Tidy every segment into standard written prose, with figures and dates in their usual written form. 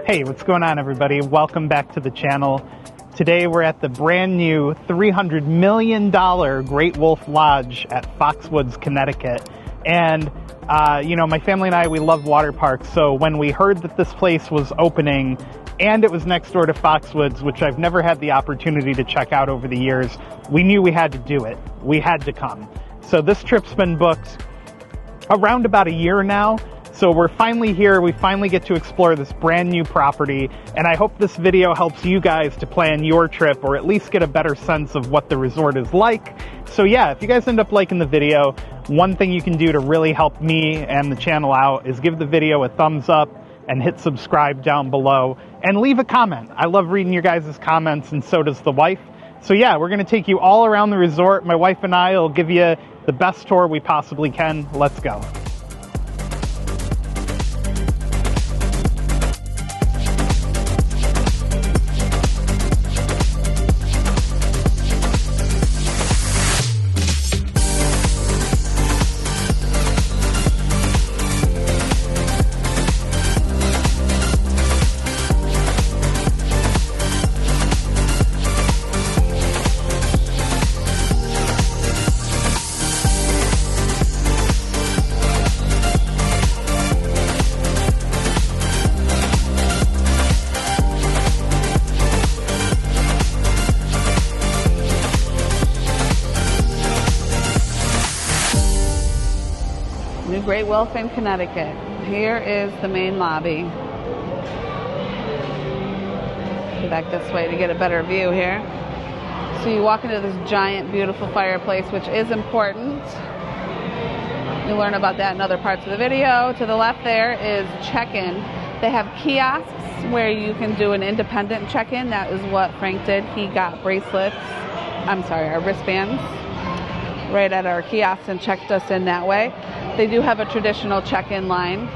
Hey, what's going on, everybody? Welcome back to the channel. Today we're at the brand new $300 million Great Wolf Lodge at Foxwoods, Connecticut. And, you know, my family and I, we love water parks. So when we heard that this place was opening and it was next door to Foxwoods, which I've never had the opportunity to check out over the years, we knew we had to do it. We had to come. So this trip's been booked around about a year now. So we're finally here. We finally get to explore this brand new property, and I hope this video helps you guys to plan your trip or at least get a better sense of what the resort is like. So yeah, if you guys end up liking the video, one thing you can do to really help me and the channel out is give the video a thumbs up and hit subscribe down below and leave a comment. I love reading your guys' comments, and so does the wife. So yeah, we're gonna take you all around the resort. My wife and I will give you the best tour we possibly can. Let's go. Great Wolf in Connecticut. Here is the main lobby. Go back this way to get a better view here. So you walk into this giant, beautiful fireplace, which is important. You'll learn about that in other parts of the video. To the left there is check-in. They have kiosks where you can do an independent check-in. That is what Frank did. He got bracelets, our wristbands, right at our kiosk and checked us in that way. They do have a traditional check-in line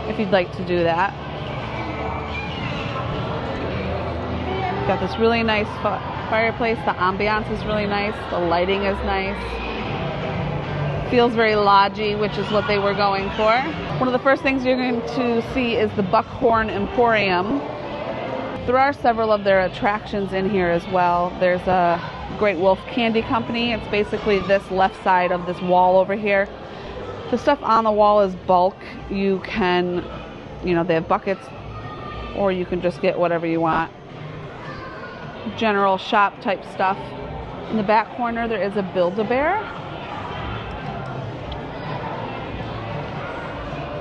if you'd like to do that. Got this really nice fireplace. The ambiance is really nice. The lighting is nice. Feels very lodgy, which is what they were going for. One of the first things you're going to see is the Buckhorn Emporium. There are several of their attractions in here as well. There's a Great Wolf Candy Company. It's basically this left side of this wall over here. The stuff on the wall is bulk. You can, you know, they have buckets, or you can just get whatever you want. General shop type stuff. In the back corner there is a Build-A-Bear.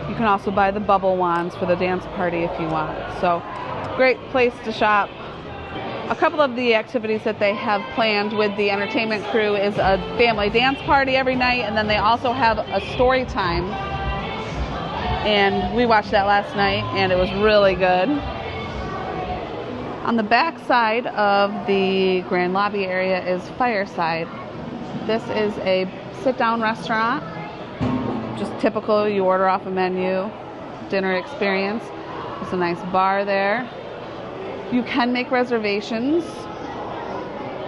You can also buy the bubble wands for the dance party if you want. So, great place to shop. A couple of the activities that they have planned with the entertainment crew is a family dance party every night, and then they also have a story time. And we watched that last night, and it was really good. On the back side of the grand lobby area is Fireside. This is a sit-down restaurant. Just typical, you order off a menu, dinner experience. There's a nice bar there. You can make reservations.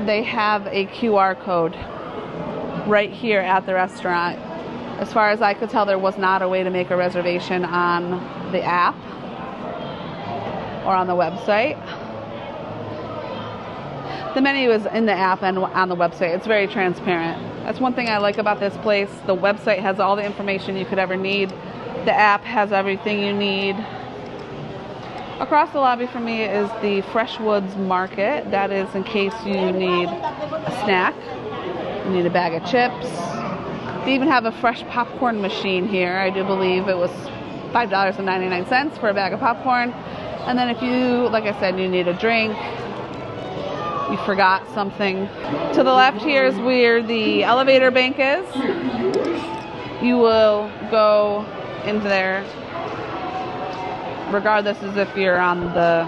They have a QR code right here at the restaurant. As far as I could tell, there was not a way to make a reservation on the app or on the website. The menu is in the app and on the website. It's very transparent. That's one thing I like about this place. The website has all the information you could ever need. The app has everything you need. Across the lobby from me is the Freshwoods Market. That is in case you need a snack, you need a bag of chips. They even have a fresh popcorn machine here. I do believe it was $5.99 for a bag of popcorn. And then if you, like I said, you need a drink, you forgot something. To the left here is where the elevator bank is. You will go into there regardless as if you're on the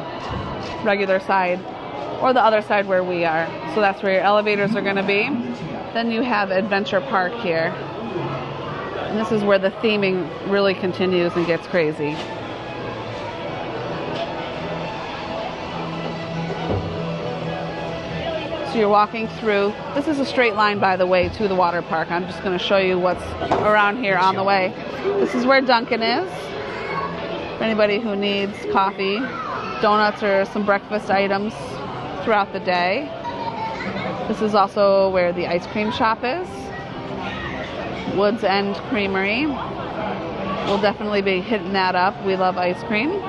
regular side or the other side where we are. So that's where your elevators are going to be. Then you have Adventure Park here. And this is where the theming really continues and gets crazy. So you're walking through. This is a straight line, by the way, to the water park. I'm just going to show you what's around here on the way. This is where Dunkin is. for anybody who needs coffee, donuts, or some breakfast items throughout the day. This is also where the ice cream shop is. Woods End Creamery. We'll definitely be hitting that up. We love ice cream.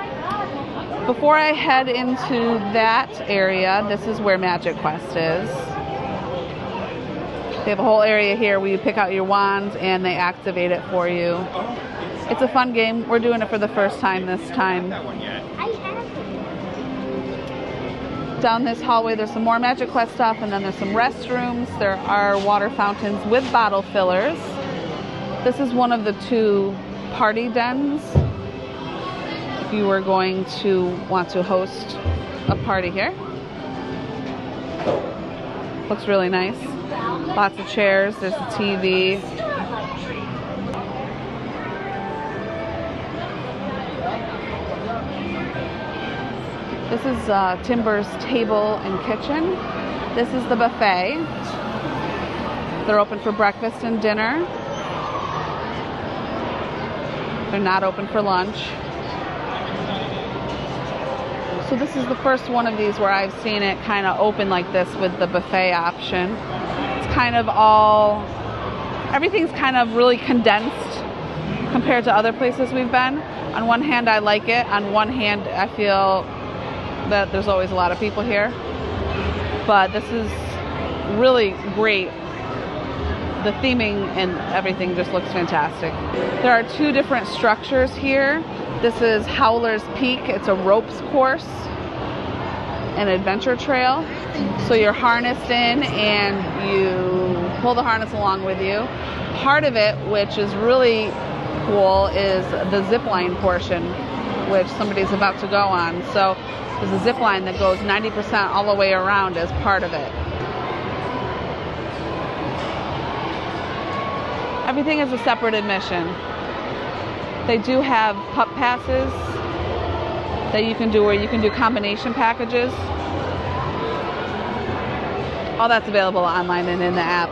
Before I head into that area, this is where Magi Quest is. They have a whole area here where you pick out your wands and they activate it for you. It's a fun game. We're doing it for the first time this time. Down this hallway there's some more Magi Quest stuff, and then there's some restrooms. There are water fountains with bottle fillers. This is one of the 2 party dens if you were going to want to host a party here. Looks really nice. Lots of chairs. There's a TV. This is Timber's Table and Kitchen. This is the buffet. They're open for breakfast and dinner. They're not open for lunch. So this is the first one of these where I've seen it kind of open like this with the buffet option. It's kind of all, everything's kind of really condensed compared to other places we've been. On one hand, I like it. On one hand, I feel that there's always a lot of people here. But this is really great. The theming and everything just looks fantastic. There are 2 different structures here. This is Howlers Peak. It's a ropes course, an adventure trail. So you're harnessed in and you pull the harness along with you. Part of it, which is really cool, is the zip line portion, which somebody's about to go on. So there's a zip line that goes 90% all the way around as part of it. Everything is a separate admission. They do have pup passes that you can do, where you can do combination packages. All that's available online and in the app.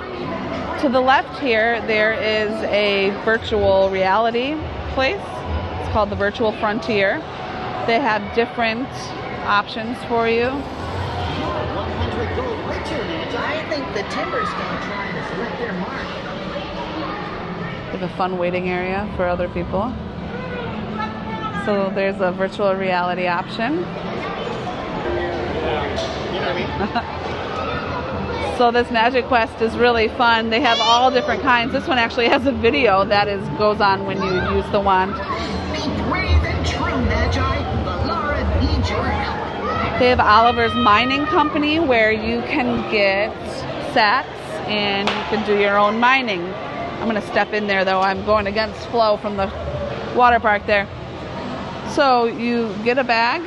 To the left here, there is a virtual reality place. It's called the Virtual Frontier. They have different options for you. 100 gold richer, I think the Timber's going to try to flip their mark. They have a fun waiting area for other people. So there's a virtual reality option. So this Magi Quest is really fun. They have all different kinds. This one actually has a video that goes on when you use the wand. Be brave and true, Magi. Laura needs your help. They have Oliver's Mining Company, where you can get sets and you can do your own mining. I'm going to step in there though. I'm going against flow from the water park there. So you get a bag.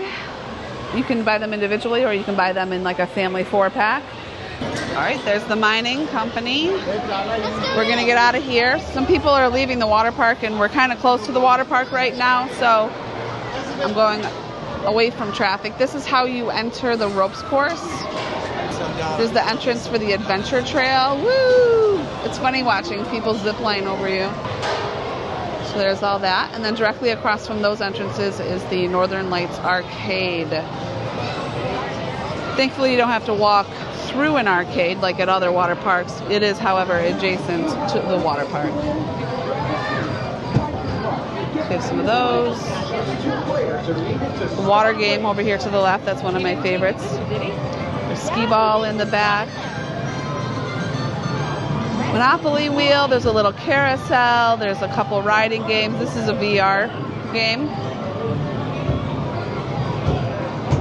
You can buy them individually, or you can buy them in like a family 4-pack. All right, there's the mining company. We're going to get out of here. Some people are leaving the water park, and we're kind of close to the water park right now, so I'm going away from traffic. This is how you enter the ropes course. There's the entrance for the adventure trail. Woo! It's funny watching people zip line over you. So there's all that. And then directly across from those entrances is the Northern Lights Arcade. Thankfully, you don't have to walk through an arcade like at other water parks. It is, however, adjacent to the water park. We have some of those. The water game over here to the left, that's one of my favorites. There's skee ball in the back. Monopoly wheel, there's a little carousel, there's a couple riding games. This is a VR game.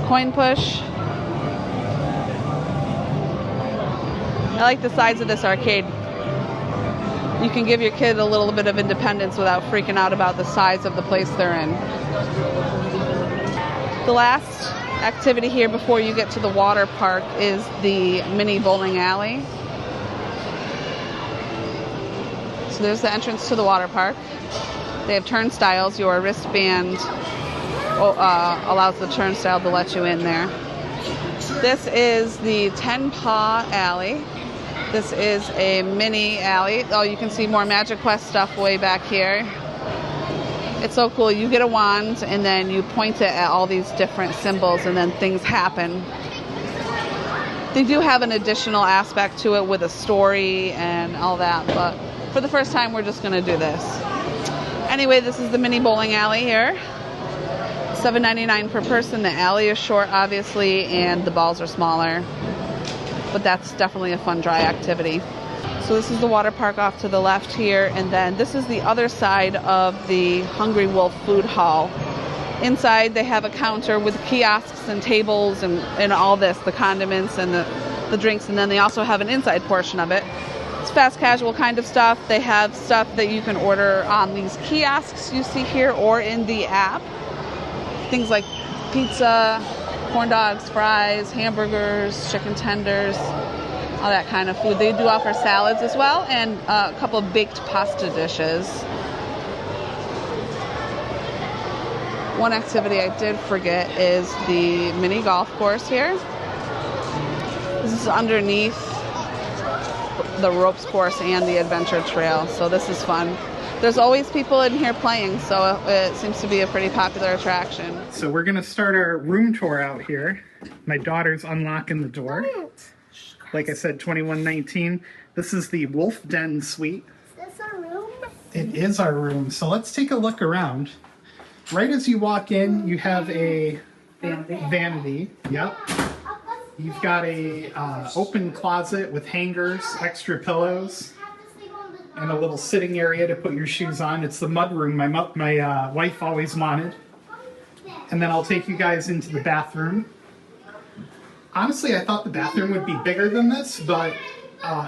Coin push. I like the size of this arcade. You can give your kid a little bit of independence without freaking out about the size of the place they're in. The last activity here before you get to the water park is the mini bowling alley. So there's the entrance to the water park. They have turnstiles. Your wristband allows the turnstile to let you in there. This is the 10-Paw alley. This is a mini alley. Oh, you can see more Magi Quest stuff way back here. It's so cool. You get a wand and then you point it at all these different symbols and then things happen. They do have an additional aspect to it with a story and all that, but for the first time we're just going to do this. Anyway, this is the mini bowling alley here. $7.99 per person. The alley is short, obviously, and the balls are smaller, but that's definitely a fun dry activity. So this is the water park off to the left here, and then this is the other side of the Hungry Wolf food hall. Inside they have a counter with kiosks and tables and all this, the condiments and the drinks, and then they also have an inside portion of it. It's fast casual kind of stuff. They have stuff that you can order on these kiosks you see here or in the app. Things like pizza, corn dogs, fries, hamburgers, chicken tenders, all that kind of food. They do offer salads as well and a couple of baked pasta dishes. One activity I did forget is the mini golf course here. This is underneath the ropes course and the adventure trail, so this is fun. There's always people in here playing, so it seems to be a pretty popular attraction. So we're gonna start our room tour out here. My daughter's unlocking the door. Like I said, $21.19. This is the Wolf Den Suite. Is this our room? It is our room. So let's take a look around. Right as you walk in, you have a vanity. Yep. You've got a open closet with hangers, extra pillows, and a little sitting area to put your shoes on. It's the mud room my wife always wanted. And then I'll take you guys into the bathroom. Honestly, I thought the bathroom would be bigger than this, but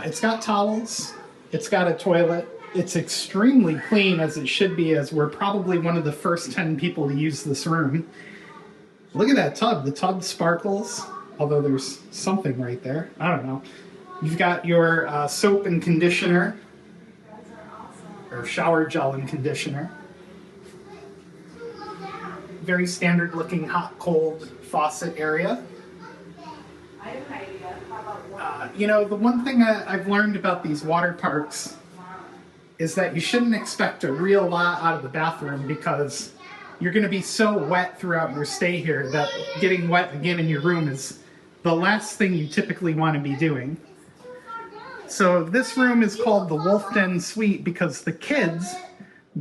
it's got towels, it's got a toilet, it's extremely clean as it should be, as we're probably one of the first 10 people to use this room. Look at that tub. The tub sparkles, although there's something right there. I don't know. You've got your soap and conditioner, or shower gel and conditioner. Very standard looking hot, cold faucet area. You know, the one thing I've learned about these water parks is that you shouldn't expect a real lot out of the bathroom, because you're going to be so wet throughout your stay here that getting wet again in your room is the last thing you typically want to be doing. So this room is called the Wolf Den Suite because the kids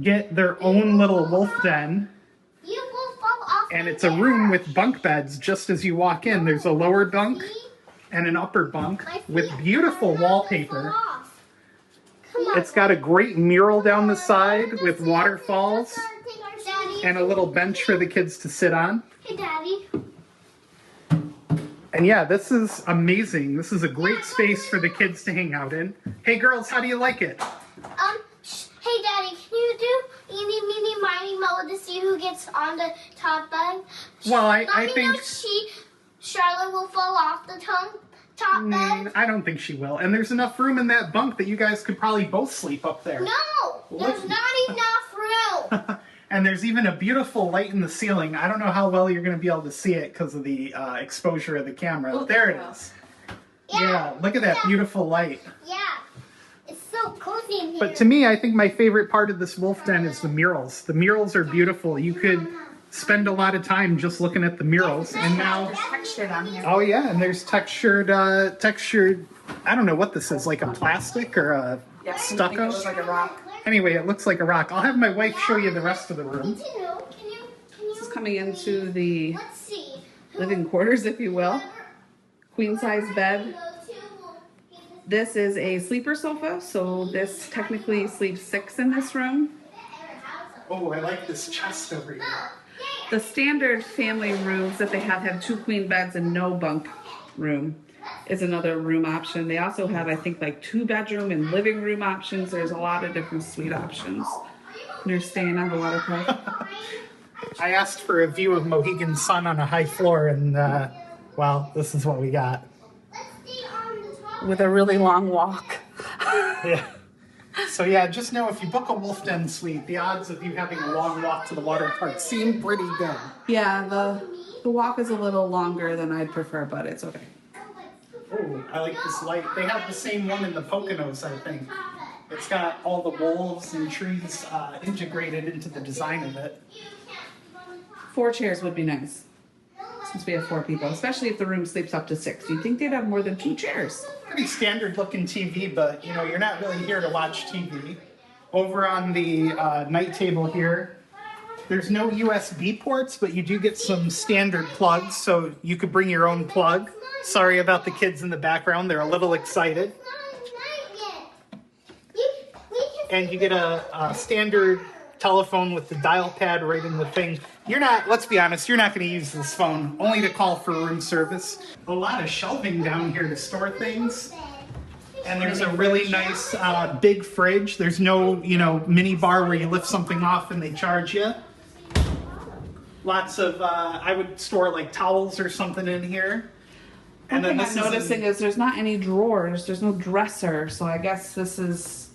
get their own little wolf den. And it's a room with bunk beds just as you walk in. There's a lower bunk and an upper bunk with beautiful wallpaper. It's got a great mural down the side with waterfalls and a little bench for the kids to sit on. Hey, Daddy. And yeah, this is amazing. This is a great space for the kids to hang out in. Hey girls, how do you like it? Hey Daddy, can you do eeny, meeny, miny, moe to see who gets on the top bed? Well, I think Charlotte will fall off the top bed. I don't think she will. And there's enough room in that bunk that you guys could probably both sleep up there. No, there's not enough room. And there's even a beautiful light in the ceiling. I don't know how well you're going to be able to see it because of the exposure of the camera. Oh, there it is. Yeah, look at that beautiful light. Yeah, it's so cozy in here. But to me, I think my favorite part of this wolf den is the murals. The murals are beautiful. You could spend a lot of time just looking at the murals. And now, there's textured on here. Oh yeah, and there's textured, I don't know what this is, like a plastic or a stucco? It looks like a rock. Anyway, it looks like a rock. I'll have my wife show you the rest of the room. This is coming into the living quarters, if you will. Queen size bed. This is a sleeper sofa, so this technically sleeps 6 in this room. Oh, I like this chest over here. The standard family rooms that they have 2 queen beds and no bunk room is another room option. They also have, I think, like 2 bedroom and living room options. There's a lot of different suite options. You're staying on the water park. I asked for a view of Mohegan Sun on a high floor, and well, this is what we got. With a really long walk. Yeah. So yeah, just know if you book a Wolf Den suite, the odds of you having a long walk to the water park seem pretty good. Yeah, the walk is a little longer than I'd prefer, but it's okay. Oh, I like this light. They have the same one in the Poconos, I think. It's got all the wolves and trees integrated into the design of it. 4 chairs would be nice, since we have 4 people, especially if the room sleeps up to 6. You'd think they'd have more than 2 chairs. Pretty standard looking TV, but you know, you're not really here to watch TV. Over on the night table here, there's no USB ports, but you do get some standard plugs, so you could bring your own plug. Sorry about the kids in the background, they're a little excited. And you get a standard telephone with the dial pad right in the thing. You're not, let's be honest, you're not going to use this phone, only to call for room service. A lot of shelving down here to store things. And there's a really nice big fridge. There's no, you know, mini bar where you lift something off and they charge you. Lots of, I would store like towels or something in here. And One then thing this I'm noticing is there's not any drawers. There's no dresser. So I guess this is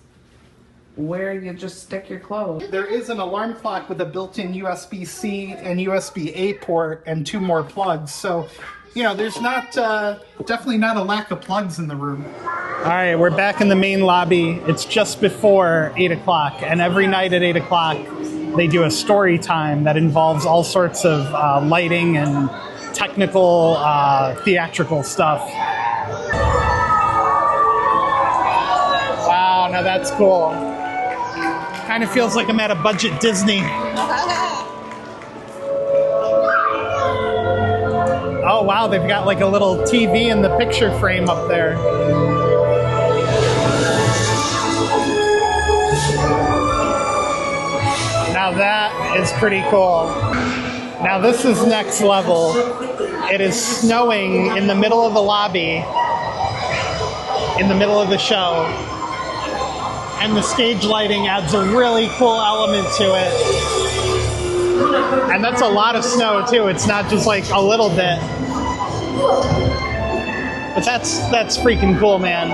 where you just stick your clothes. There is an alarm clock with a built-in USB-C and USB-A port and 2 more plugs. So, you know, there's not, definitely not a lack of plugs in the room. All right, we're back in the main lobby. It's just before 8 o'clock, and every night at 8 o'clock, they do a story time that involves all sorts of lighting and technical, theatrical stuff. Wow, now that's cool. Kind of feels like I'm at a budget Disney. Oh wow, they've got like a little TV in the picture frame up there. Now that is pretty cool. Now this is next level. It is snowing in the middle of the lobby, in the middle of the show. And the stage lighting adds a really cool element to it. And that's a lot of snow too. It's not just like a little bit. But that's freaking cool, man.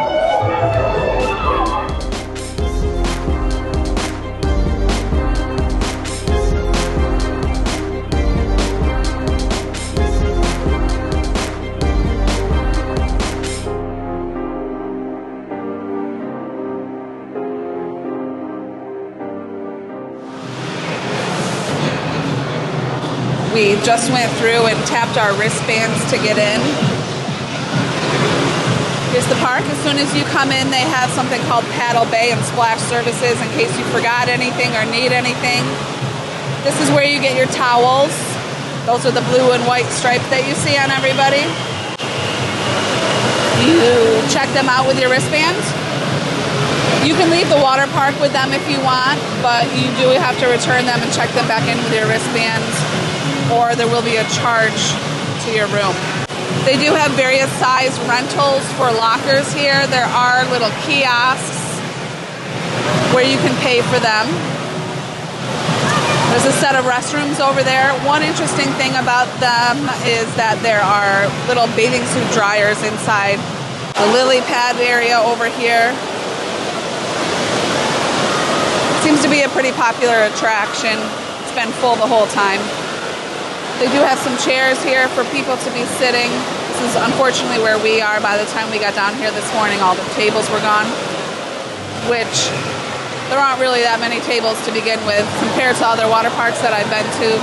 We just went through and tapped our wristbands to get in. Here's the park. As soon as you come in, they have something called Paddle Bay and Splash Services in case you forgot anything or need anything. This is where you get your towels. Those are the blue and white stripes that you see on everybody. You check them out with your wristbands. You can leave the water park with them if you want, but you do have to return them and check them back in with your wristbands, or there will be a charge to your room. They do have various size rentals for lockers here. There are little kiosks where you can pay for them. There's a set of restrooms over there. One interesting thing about them is that there are little bathing suit dryers inside. The lily pad area over here. Seems to be a pretty popular attraction. It's been full the whole time. They do have some chairs here for people to be sitting. This is unfortunately where we are. By the time we got down here this morning, all the tables were gone, which there aren't really that many tables to begin with compared to other water parks that I've been to.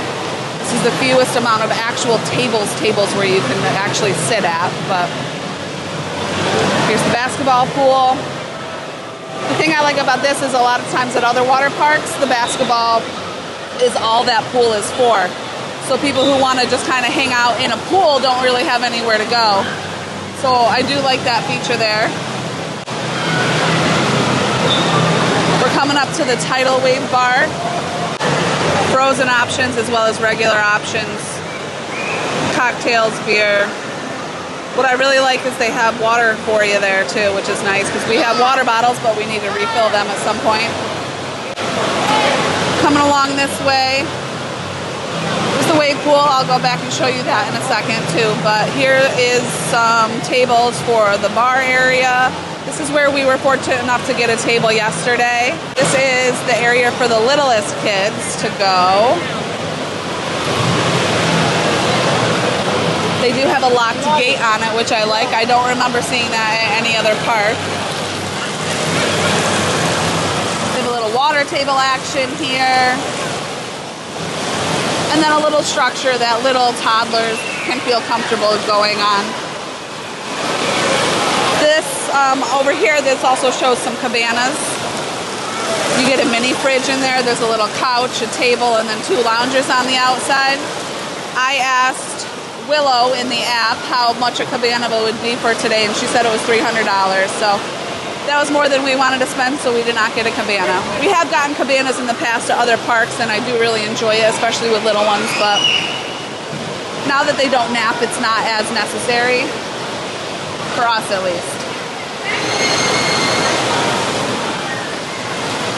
This is the fewest amount of actual tables where you can actually sit at. But here's the basketball pool. The thing I like about this is a lot of times at other water parks, the basketball is all that pool is for. So people who want to just kind of hang out in a pool don't really have anywhere to go. So I do like that feature there. We're coming up to the tidal wave bar. Frozen options as well as regular options. Cocktails, beer. What I really like is they have water for you there too, which is nice because we have water bottles, but we need to refill them at some point. Coming along this way. There's the wave pool. I'll go back and show you that in a second too. But here is some tables for the bar area. This is where we were fortunate enough to get a table yesterday. This is the area for the littlest kids to go. They do have a locked gate on it, which I like. I don't remember seeing that at any other park. water table action here. And then a little structure that little toddlers can feel comfortable going on. This, over here, this also shows some cabanas. You get a mini fridge in there. There's a little couch, a table, and then 2 loungers on the outside. I asked Willow in the app how much a cabana would be for today, and she said it was $300. So that was more than we wanted to spend, so we did not get a cabana. We have gotten cabanas in the past to other parks, and I do really enjoy it, especially with little ones, but now that they don't nap, it's not as necessary, for us at least.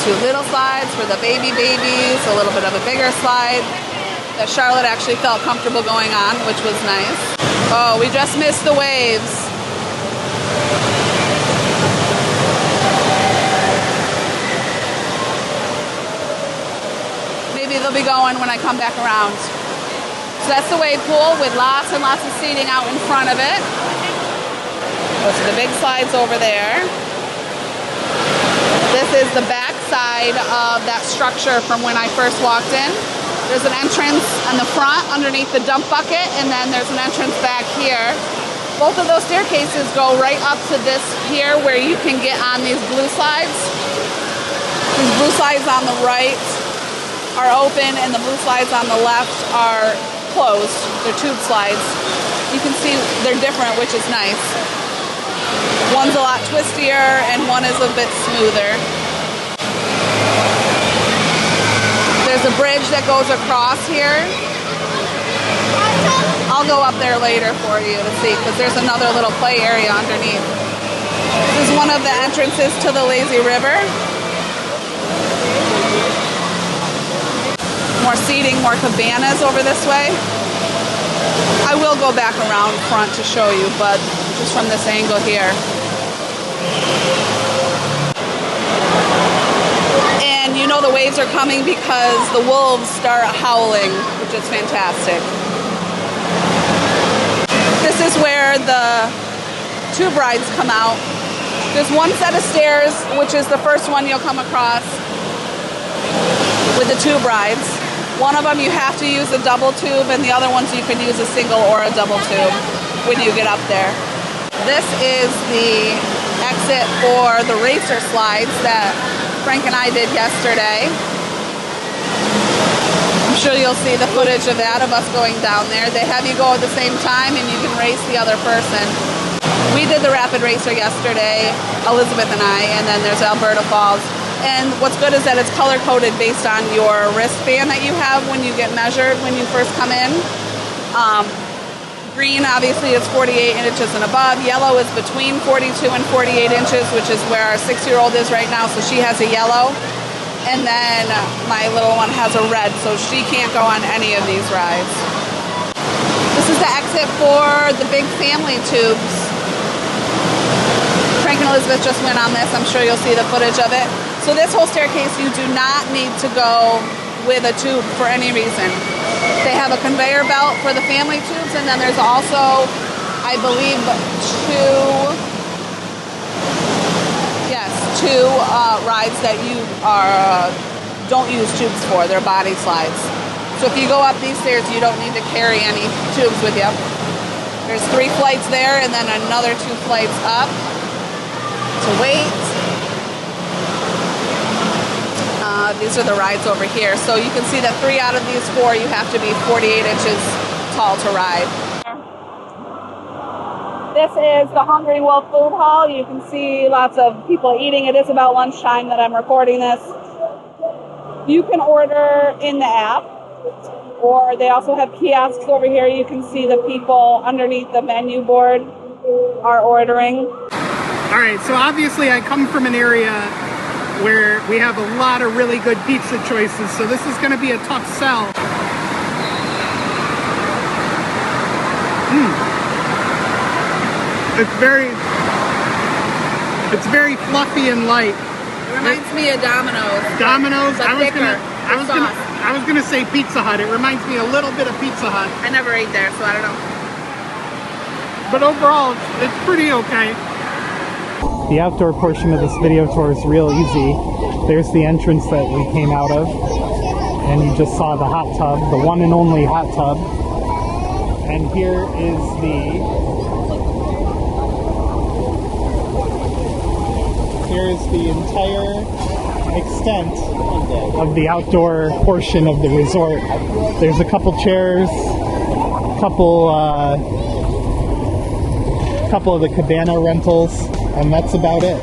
2 little slides for the babies, a little bit of a bigger slide that Charlotte actually felt comfortable going on, which was nice. Oh, we just missed the waves. They'll be going when I come back around. So that's the wave pool with lots and lots of seating out in front of it. Those are the big slides over there. This is the back side of that structure from when I first walked in. There's an entrance on the front underneath the dump bucket, and then there's an entrance back here. Both of those staircases go right up to this here where you can get on these blue slides. These blue slides on the right are open, and the blue slides on the left are closed. They're tube slides. You can see they're different, which is nice. One's a lot twistier and one is a bit smoother. There's a bridge that goes across here. I'll go up there later for you to see, because there's another little play area underneath. This is one of the entrances to the lazy river. More seating, more cabanas over this way. I will go back around front to show you, but just from this angle here. And you know the waves are coming because the wolves start howling, which is fantastic. This is where the tube rides come out. There's one set of stairs, which is the first one you'll come across with the tube rides. One of them you have to use a double tube, and the other ones you can use a single or a double tube when you get up there. This is the exit for the racer slides that Frank and I did yesterday. I'm sure you'll see the footage of that, of us going down there. They have you go at the same time, and you can race the other person. We did the Rapid Racer yesterday, Elizabeth and I, and then there's Alberta Falls. And what's good is that it's color-coded based on your wristband that you have when you get measured when you first come in. Green, obviously, is 48 inches and above. Yellow is between 42 and 48 inches, which is where our 6-year-old is right now, so she has a yellow. And then my little one has a red, so she can't go on any of these rides. This is the exit for the big family tubes. Frank and Elizabeth just went on this. I'm sure you'll see the footage of it. So this whole staircase, you do not need to go with a tube for any reason. They have a conveyor belt for the family tubes, and then there's also, I believe, two rides that you don't use tubes for. They're body slides. So if you go up these stairs, you don't need to carry any tubes with you. There's 3 flights there, and then another 2 flights up to wait. These are the rides over here. So you can see that 3 out of these 4, you have to be 48 inches tall to ride. This is the Hungry Wolf Food Hall. You can see lots of people eating. It is about lunchtime that I'm recording this. You can order in the app, or they also have kiosks over here. You can see the people underneath the menu board are ordering. All right, so obviously I come from an area where we have a lot of really good pizza choices, so this is going to be a tough sell. It's very fluffy and light. It reminds me of Domino's. Domino's? But thicker. I was gonna say Pizza Hut. It reminds me a little bit of Pizza Hut. I never ate there, so I don't know. But overall, it's pretty okay. The outdoor portion of this video tour is real easy. There's the entrance that we came out of, and you just saw the hot tub, the one and only hot tub. And here is the entire extent of the outdoor portion of the resort. There's a couple chairs, couple of the Cabana rentals, and that's about it.